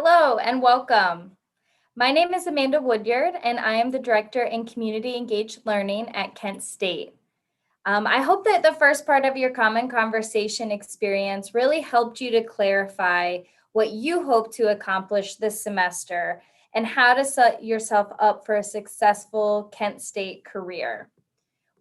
Hello and welcome. My name is Amanda Woodyard, and I am the Director in Community Engaged Learning at Kent State. I hope that the first part of your Common Conversation experience really helped you to clarify what you hope to accomplish this semester and how to set yourself up for a successful Kent State career.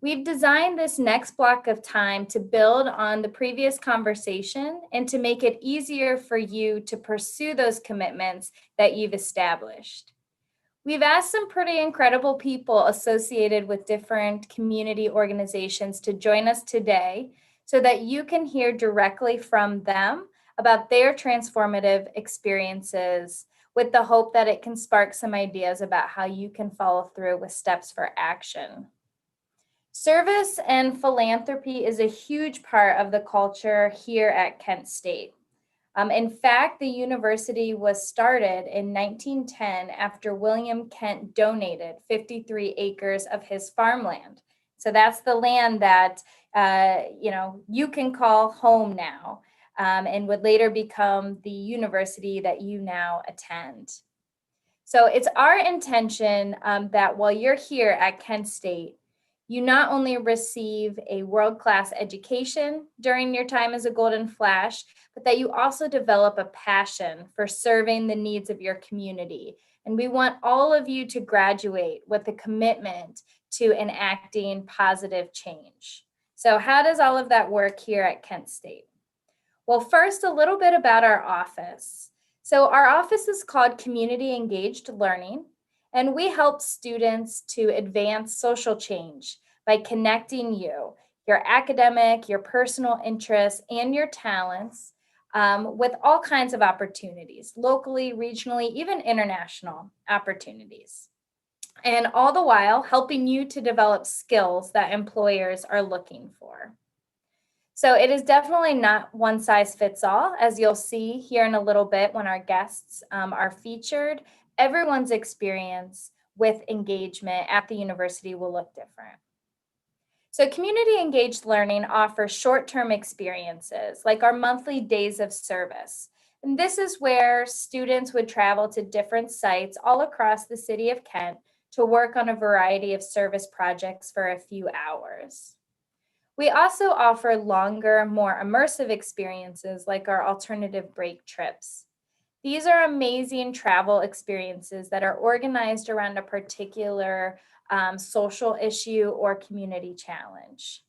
We've designed this next block of time to build on the previous conversation and to make it easier for you to pursue those commitments that you've established. We've asked some pretty incredible people associated with different community organizations to join us today so that you can hear directly from them about their transformative experiences with the hope that it can spark some ideas about how you can follow through with steps for action. Service and philanthropy is a huge part of the culture here at Kent State. In fact, the university was started in 1910 after William Kent donated 53 acres of his farmland. So that's the land that you can call home now, and would later become the university that you now attend. So it's our intention that while you're here at Kent State, you not only receive a world-class education during your time as a Golden Flash, but that you also develop a passion for serving the needs of your community. And we want all of you to graduate with a commitment to enacting positive change. So how does all of that work here at Kent State? Well, first, a little bit about our office. So our office is called Community Engaged Learning, and we help students to advance social change by connecting you, your academic, your personal interests, and your talents with all kinds of opportunities, locally, regionally, even international opportunities. And all the while helping you to develop skills that employers are looking for. So it is definitely not one size fits all, as you'll see here in a little bit when our guests are featured. Everyone's experience with engagement at the university will look different. So community engaged learning offers short-term experiences like our monthly days of service. And this is where students would travel to different sites all across the city of Kent to work on a variety of service projects for a few hours. We also offer longer, more immersive experiences like our alternative break trips. These are amazing travel experiences that are organized around a particular social issue or community challenge.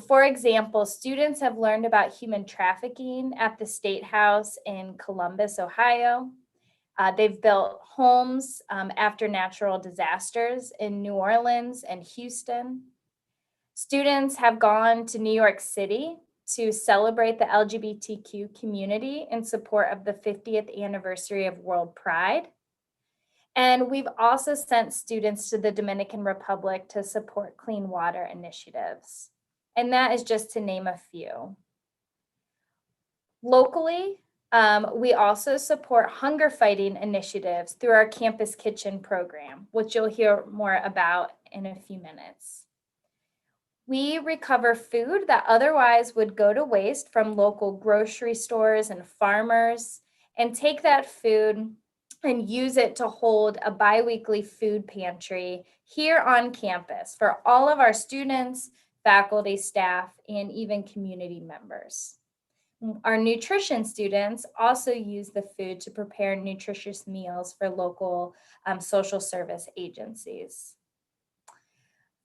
For example, students have learned about human trafficking at the State House in Columbus, Ohio. They've built homes after natural disasters in New Orleans and Houston. Students have gone to New York City to celebrate the LGBTQ community in support of the 50th anniversary of World Pride. And we've also sent students to the Dominican Republic to support clean water initiatives. And that is just to name a few. Locally, we also support hunger fighting initiatives through our Campus Kitchen program, which you'll hear more about in a few minutes. We recover food that otherwise would go to waste from local grocery stores and farmers and take that food and use it to hold a biweekly food pantry here on campus for all of our students, faculty, staff, and even community members. Our nutrition students also use the food to prepare nutritious meals for local social service agencies.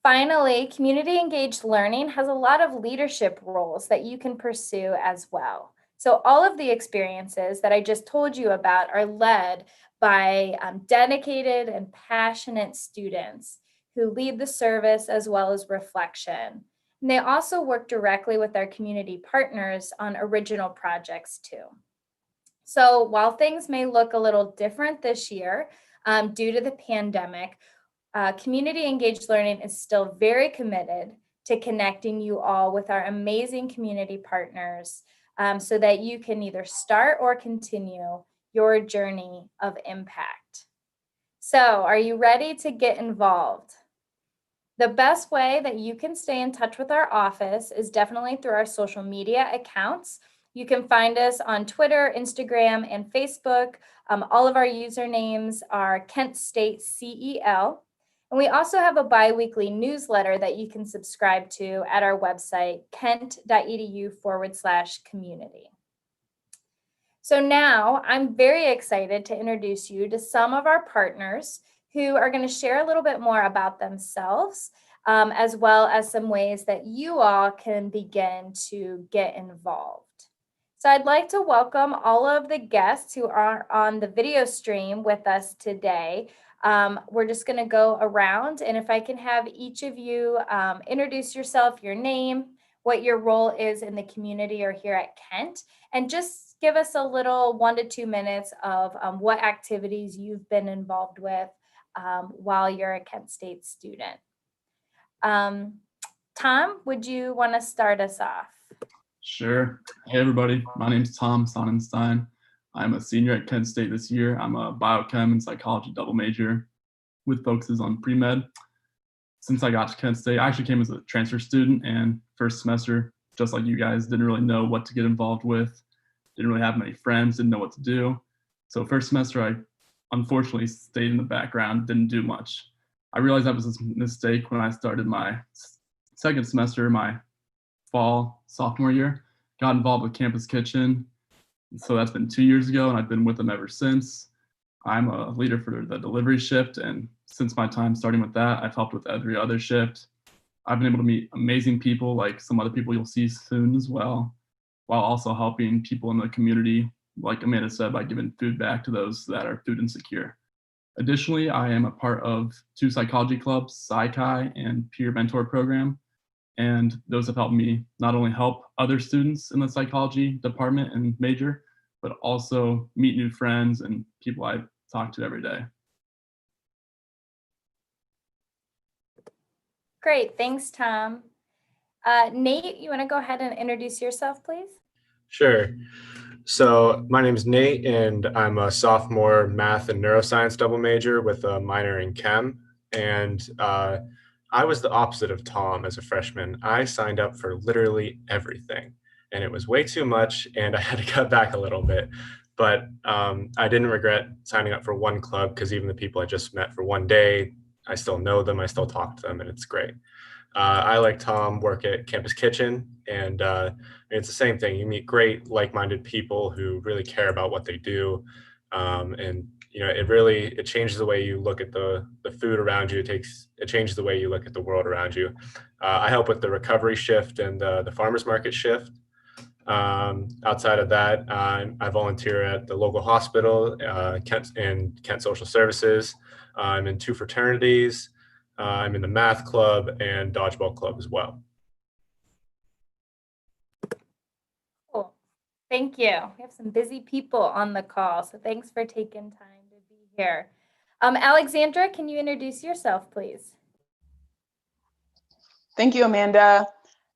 Finally, community engaged learning has a lot of leadership roles that you can pursue as well. So all of the experiences that I just told you about are led by dedicated and passionate students who lead the service as well as reflection. And they also work directly with our community partners on original projects too. So while things may look a little different this year due to the pandemic, community engaged learning is still very committed to connecting you all with our amazing community partners so that you can either start or continue your journey of impact. So, are you ready to get involved? The best way that you can stay in touch with our office is definitely through our social media accounts. You can find us on Twitter, Instagram, and Facebook. All of our usernames are Kent State CEL. And we also have a bi-weekly newsletter that you can subscribe to at our website, kent.edu/community. So now I'm very excited to introduce you to some of our partners who are going to share a little bit more about themselves, as well as some ways that you all can begin to get involved. So I'd like to welcome all of the guests who are on the video stream with us today. We're just going to go around, and if I can have each of you introduce yourself, your name, what your role is in the community or here at Kent, and just give us a little 1 to 2 minutes of what activities you've been involved with while you're a Kent State student. Tom, would you want to start us off? Sure. Hey, everybody. My name's Tom Sonnenstein. I'm a senior at Kent State this year. I'm a biochem and psychology double major with focuses on pre-med. Since I got to Kent State, I actually came as a transfer student, and first semester, just like you guys, didn't really know what to get involved with, didn't really have many friends, didn't know what to do. So first semester, I unfortunately stayed in the background, didn't do much. I realized that was a mistake when I started my second semester, my fall sophomore year, got involved with Campus Kitchen. So that's been 2 years ago, and I've been with them ever since. I'm a leader for the delivery shift, and since my time starting with that, I've helped with every other shift. I've been able to meet amazing people, like some other people you'll see soon as well, while also helping people in the community, like Amanda said, by giving food back to those that are food insecure. Additionally, I am a part of 2 psychology clubs, Psi Chi and Peer Mentor Program, and those have helped me not only help other students in the psychology department and major, but also meet new friends and people I talk to every day. Great, thanks, Tom. Nate, you want to go ahead and introduce yourself, please? Sure. So my name is Nate, and I'm a sophomore math and neuroscience double major with a minor in chem. And I was the opposite of Tom as a freshman. I signed up for literally everything, and it was way too much, and I had to cut back a little bit. But I didn't regret signing up for one club, because even the people I just met for one day, I still know them, I still talk to them, and it's great. I, like Tom, work at Campus Kitchen, and it's the same thing. You meet great, like-minded people who really care about what they do, and it changes the way you look at the food around you. It changes the way you look at the world around you. I help with the recovery shift and the farmers market shift. Outside of that, I volunteer at the local hospital, Kent Social Services. I'm in 2 fraternities. I'm in the math club and dodgeball club as well. Cool. Thank you. We have some busy people on the call, so thanks for taking time to be here. Alexandra, can you introduce yourself, please? Thank you, Amanda.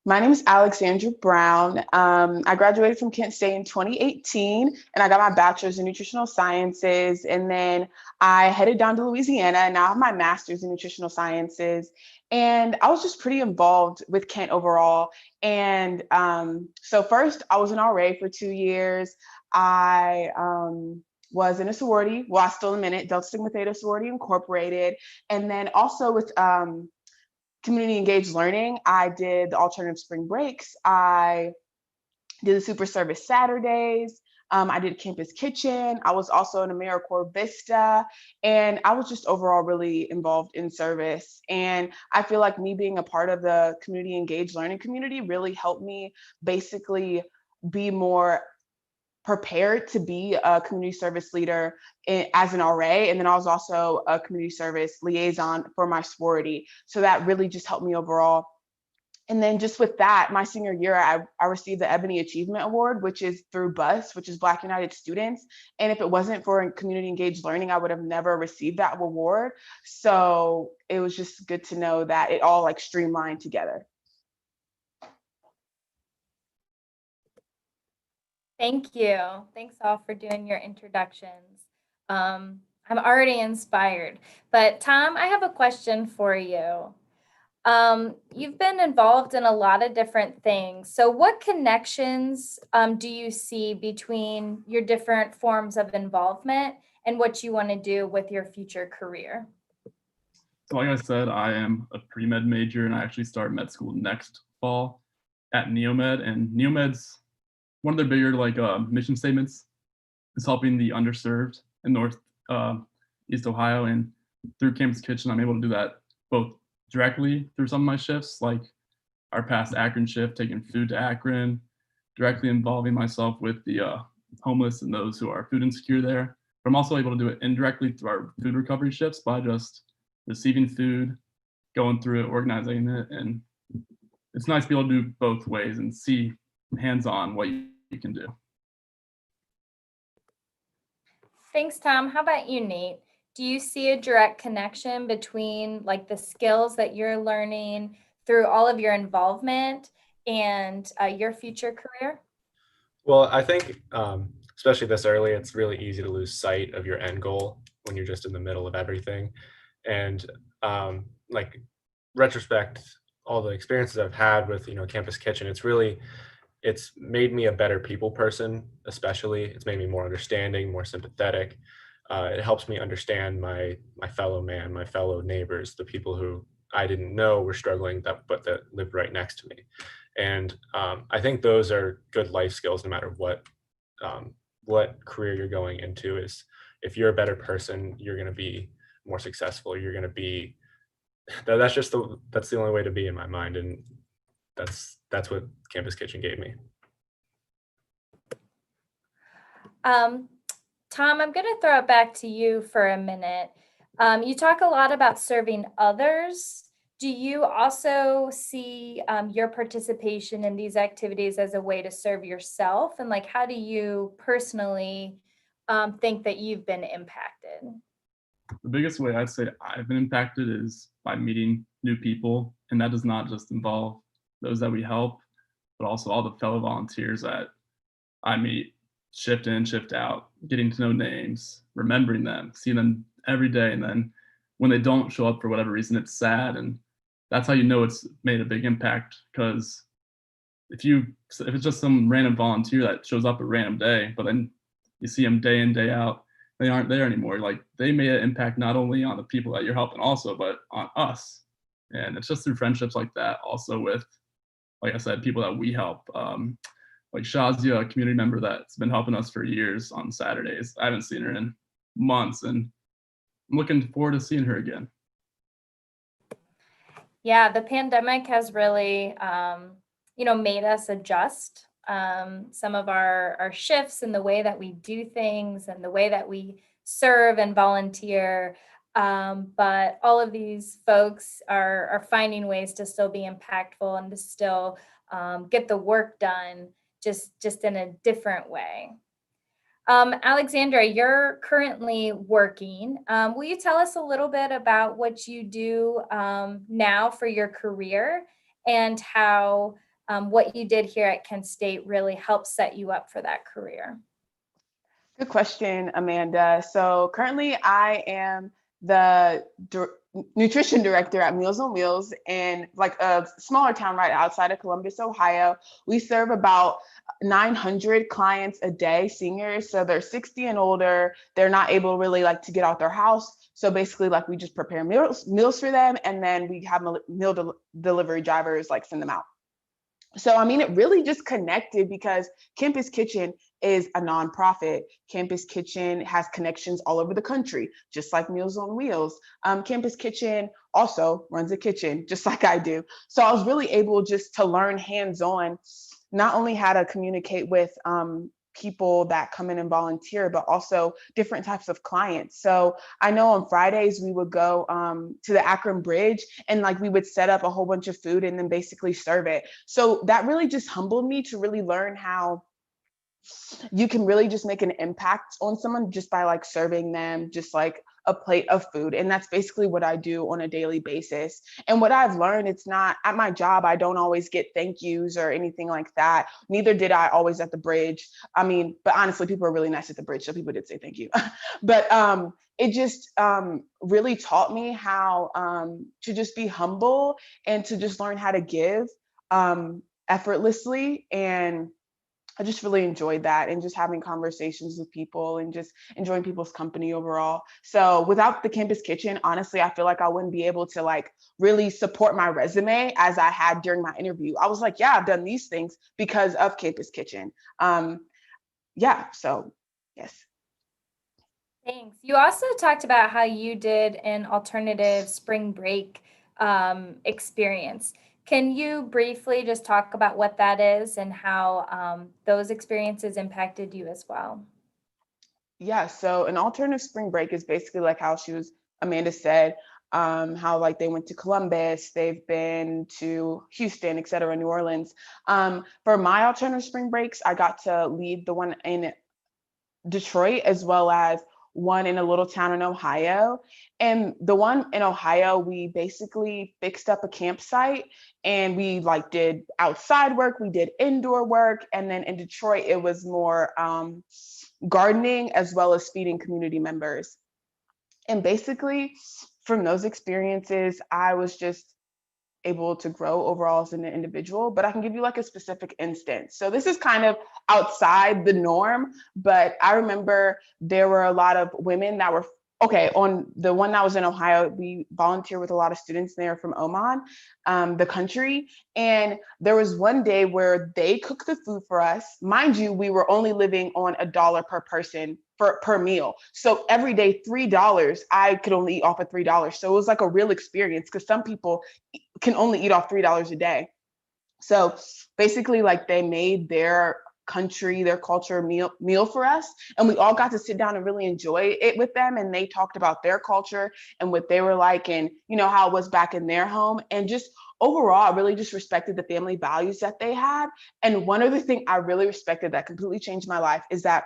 My name is Alexandra Brown. I graduated from Kent State in 2018, and I got my bachelor's in nutritional sciences. And then I headed down to Louisiana, and now I have my master's in nutritional sciences. And I was just pretty involved with Kent overall. And so first, I was an RA for 2 years. I was in a sorority. Well, I still am in it, Delta Sigma Theta Sorority Incorporated. And then also with community engaged learning, I did the alternative spring breaks. I did the super service Saturdays. I did Campus Kitchen. I was also in AmeriCorps Vista, and I was just overall really involved in service. And I feel like me being a part of the community engaged learning community really helped me basically be more prepared to be a community service leader as an RA. And then I was also a community service liaison for my sorority. So that really just helped me overall. And then just with that, my senior year, I received the Ebony Achievement Award, which is through BUS, which is Black United Students. And if it wasn't for community engaged learning, I would have never received that award. So it was just good to know that it all like streamlined together. Thank you. Thanks all for doing your introductions. I'm already inspired. But Tom, I have a question for you. You've been involved in a lot of different things. So what connections do you see between your different forms of involvement and what you want to do with your future career? So like I said, I am a pre-med major and I actually start med school next fall at Neomed. And Neomed's one of their bigger mission statements is helping the underserved in North East Ohio. And through Campus Kitchen, I'm able to do that both directly through some of my shifts, like our past Akron shift, taking food to Akron, directly involving myself with the homeless and those who are food insecure there. But I'm also able to do it indirectly through our food recovery shifts by just receiving food, going through it, organizing it. And it's nice to be able to do both ways and see hands-on what you can do. Thanks, Tom. How about you, Nate? Do you see a direct connection between like the skills that you're learning through all of your involvement and your future career? Well, I think, especially this early, it's really easy to lose sight of your end goal when you're just in the middle of everything. And like retrospect, all the experiences I've had with, Campus Kitchen, it's made me a better people person, especially. It's made me more understanding, more sympathetic. It helps me understand my fellow man, my fellow neighbors, the people who I didn't know were struggling, but that lived right next to me. And I think those are good life skills, no matter what career you're going into. Is if you're a better person, you're going to be more successful. You're going to be that's the only way to be in my mind, and that's what Campus Kitchen gave me. Tom, I'm going to throw it back to you for a minute. You talk a lot about serving others. Do you also see your participation in these activities as a way to serve yourself? And like, how do you personally think that you've been impacted? The biggest way I'd say I've been impacted is by meeting new people. And that does not just involve those that we help, but also all the fellow volunteers that I meet shift in, shift out, getting to know names, remembering them, seeing them every day. And then when they don't show up for whatever reason, it's sad. And that's how you know it's made a big impact. Because if it's just some random volunteer that shows up a random day, but then you see them day in, day out, they aren't there anymore. Like they made an impact not only on the people that you're helping also, but on us. And it's just through friendships like that, also with, like I said, people that we help. Like Shazia, a community member that's been helping us for years on Saturdays. I haven't seen her in months, and I'm looking forward to seeing her again. Yeah, the pandemic has really, made us adjust some of our shifts and the way that we do things and the way that we serve and volunteer. But all of these folks are finding ways to still be impactful and to still get the work done just in a different way. Alexandra, you're currently working. Will you tell us a little bit about what you do now for your career and how what you did here at Kent State really helped set you up for that career? Good question, Amanda. So currently I am the nutrition director at Meals on Wheels in like a smaller town right outside of Columbus, Ohio. We serve about 900 clients a day, seniors. So they're 60 and older. They're not able really like to get out their house. So basically like we just prepare meals for them. And then we have meal delivery drivers like send them out. So, I mean, it really just connected because Campus Kitchen is a nonprofit. Campus Kitchen has connections all over the country, just like Meals on Wheels. Campus Kitchen also runs a kitchen, just like I do. So I was really able just to learn hands-on, not only how to communicate with people that come in and volunteer, but also different types of clients. So I know on Fridays we would go to the Akron Bridge and like we would set up a whole bunch of food and then basically serve it. So that really just humbled me to really learn how you can really just make an impact on someone just by like serving them just like a plate of food. And that's basically what I do on a daily basis. And what I've learned, it's not at my job, I don't always get thank yous or anything like that. Neither did I always at the bridge. I mean, but honestly, people are really nice at the bridge, so people did say thank you. But it just really taught me how to just be humble and to just learn how to give effortlessly. And I just really enjoyed that, and just having conversations with people and just enjoying people's company overall. So without the campus kitchen, honestly, I feel like I wouldn't be able to like really support my resume as I had during my interview. I was like, yeah, I've done these things because of campus kitchen. Yeah, so yes. Thanks. You also talked about how you did an alternative spring break experience. Can you briefly just talk about what that is and how those experiences impacted you as well? Yeah, so an alternative spring break is basically like how Amanda said, how like they went to Columbus, they've been to Houston, et cetera, New Orleans. For my alternative spring breaks, I got to lead the one in Detroit as well as one in a little town in Ohio. And the one in Ohio, we basically fixed up a campsite and we like did outside work, we did indoor work. And then in Detroit, it was more gardening as well as feeding community members. And basically from those experiences, I was just able to grow overall as an individual. But I can give you like a specific instance. So this is kind of outside the norm, but I remember there were a lot of women that were on the one that was in Ohio. We volunteer with a lot of students there from Oman, the country. And there was one day where they cooked the food for us. Mind you, we were only living on $1 per person per meal. So every day, $3, I could only eat off of $3. So it was like a real experience because some people can only eat off $3 a day. So basically like they made their country, their culture meal for us. And we all got to sit down and really enjoy it with them. And they talked about their culture and what they were like and, you know, how it was back in their home. And just overall, I really just respected the family values that they had. And one other thing I really respected that completely changed my life is that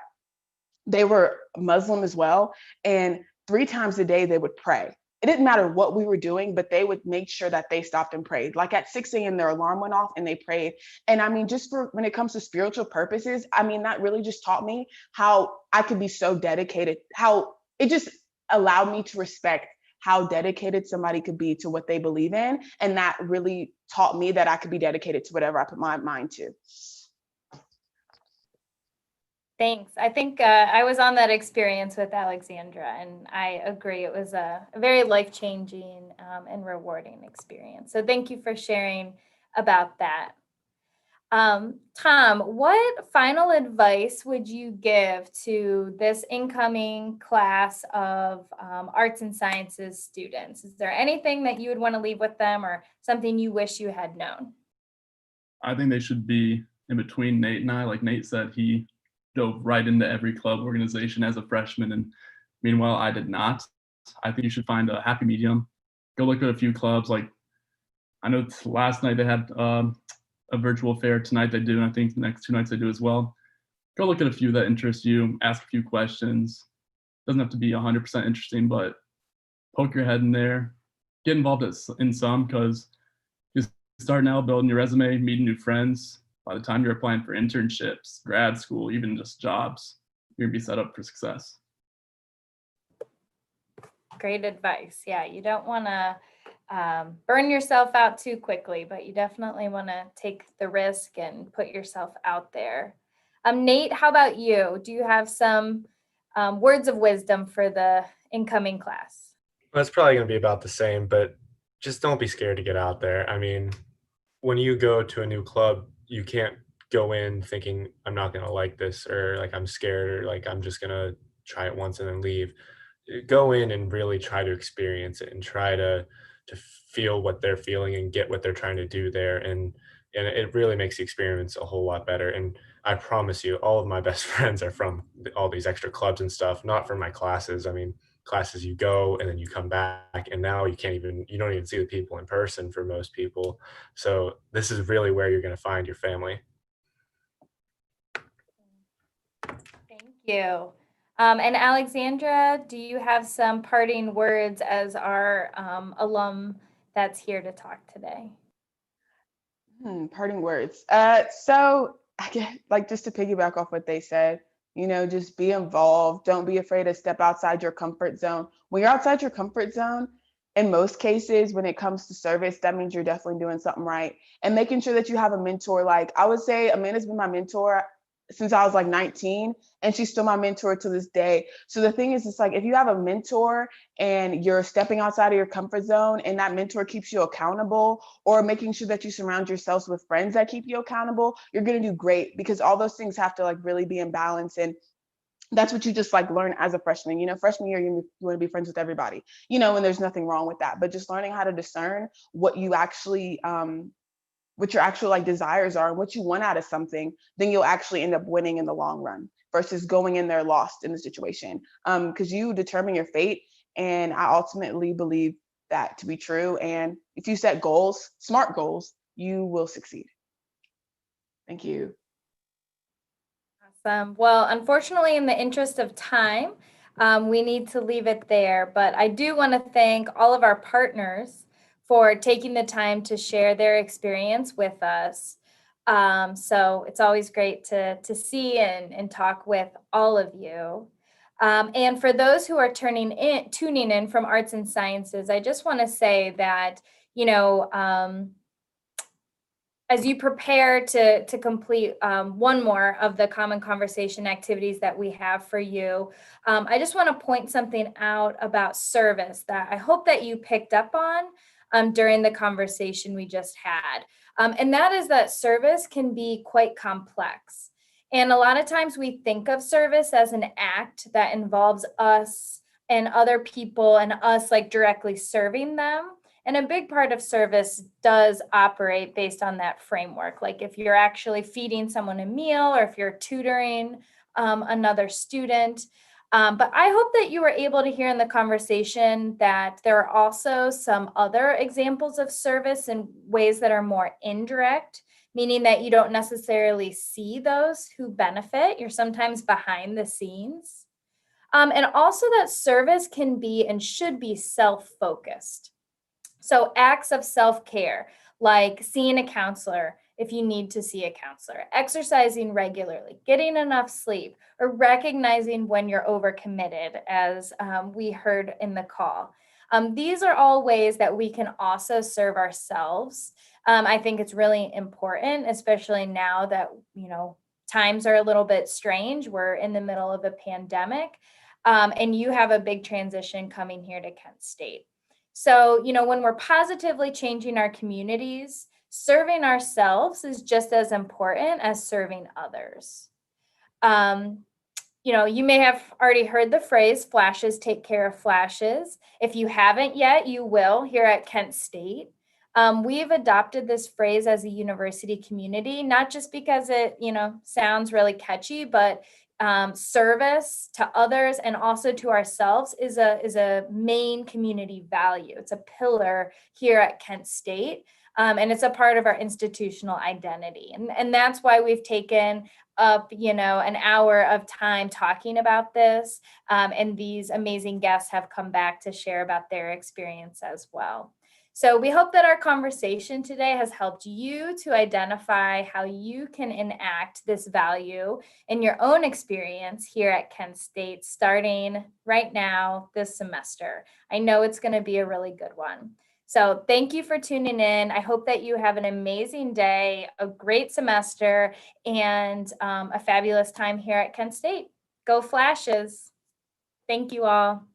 they were Muslim as well. And 3 times a day they would pray. It didn't matter what we were doing, but they would make sure that they stopped and prayed. Like at 6 a.m., their alarm went off and they prayed. And I mean, just for when it comes to spiritual purposes, I mean, that really just taught me how I could be so dedicated, how it just allowed me to respect how dedicated somebody could be to what they believe in. And that really taught me that I could be dedicated to whatever I put my mind to. Thanks. I think I was on that experience with Alexandra, and I agree. It was a very life-changing and rewarding experience. So thank you for sharing about that. Tom, what final advice would you give to this incoming class of arts and sciences students? Is there anything that you would want to leave with them or something you wish you had known? I think they should be in between Nate and I. Like Nate said, he dove right into every club organization as a freshman, and meanwhile I did not. I think you should find a happy medium. Go look at a few clubs. Like I know last night they had a virtual fair. Tonight they do, and I think the next 2 nights they do as well. Go look at a few that interest you. Ask a few questions. Doesn't have to be 100% interesting, but poke your head in there. Get involved in some, because you're starting out building your resume, meeting new friends. By the time you're applying for internships, grad school, even just jobs, you're gonna be set up for success. Great advice. Yeah, you don't want to burn yourself out too quickly, but you definitely want to take the risk and put yourself out there. Nate, how about you? Do you have some words of wisdom for the incoming class? Well, it's probably going to be about the same, but just don't be scared to get out there. I mean, when you go to a new club, you can't go in thinking I'm not going to like this, or like I'm scared, or like I'm just going to try it once and then leave. Go in and really try to experience it and try to feel what they're feeling and get what they're trying to do there. And it really makes the experience a whole lot better. And I promise you, all of my best friends are from all these extra clubs and stuff, not from my classes. I mean, classes you go and then you come back, and now you don't even see the people in person for most people. So this is really where you're going to find your family. Thank you. And Alexandra, do you have some parting words as our alum that's here to talk today? Parting words. So I get like just to piggyback off what they said, just be involved. Don't be afraid to step outside your comfort zone. When you're outside your comfort zone, in most cases, when it comes to service, that means you're definitely doing something right. And making sure that you have a mentor. Like I would say, Amanda's been my mentor since I was like 19, and she's still my mentor to this day. So the thing is, it's like if you have a mentor and you're stepping outside of your comfort zone and that mentor keeps you accountable, or making sure that you surround yourselves with friends that keep you accountable, you're going to do great, because all those things have to like really be in balance. And that's what you just like learn as a freshman. Freshman year, you want to be friends with everybody, and there's nothing wrong with that. But just learning how to discern what you actually, what your actual like desires are and what you want out of something, then you'll actually end up winning in the long run versus going in there lost in the situation. Because you determine your fate. And I ultimately believe that to be true. And if you set goals, smart goals, you will succeed. Thank you. Awesome. Well, unfortunately, in the interest of time, we need to leave it there. But I do want to thank all of our partners for taking the time to share their experience with us. So it's always great to see and talk with all of you. And for those who are tuning in from arts and sciences, I just want to say that, as you prepare to complete one more of the common conversation activities that we have for you, I just want to point something out about service that I hope that you picked up on during the conversation we just had. And that is that service can be quite complex. And a lot of times we think of service as an act that involves us and other people and us like directly serving them. And a big part of service does operate based on that framework. Like if you're actually feeding someone a meal or if you're tutoring another student. But I hope that you were able to hear in the conversation that there are also some other examples of service in ways that are more indirect, meaning that you don't necessarily see those who benefit. You're sometimes behind the scenes. And also that service can be and should be self-focused. So acts of self-care, like seeing a counselor if you need to see a counselor, exercising regularly, getting enough sleep, or recognizing when you're overcommitted, as we heard in the call. These are all ways that we can also serve ourselves. I think it's really important, especially now that, times are a little bit strange. We're in the middle of a pandemic, and you have a big transition coming here to Kent State. So, when we're positively changing our communities, serving ourselves is just as important as serving others. You may have already heard the phrase, flashes take care of flashes. If you haven't yet, you will here at Kent State. We've adopted this phrase as a university community, not just because it, sounds really catchy, but service to others and also to ourselves is a main community value. It's a pillar here at Kent State, and it's a part of our institutional identity. And that's why we've taken up, an hour of time talking about this, and these amazing guests have come back to share about their experience as well. So we hope that our conversation today has helped you to identify how you can enact this value in your own experience here at Kent State, starting right now this semester. I know it's going to be a really good one. So thank you for tuning in. I hope that you have an amazing day, a great semester, and a fabulous time here at Kent State. Go Flashes. Thank you all.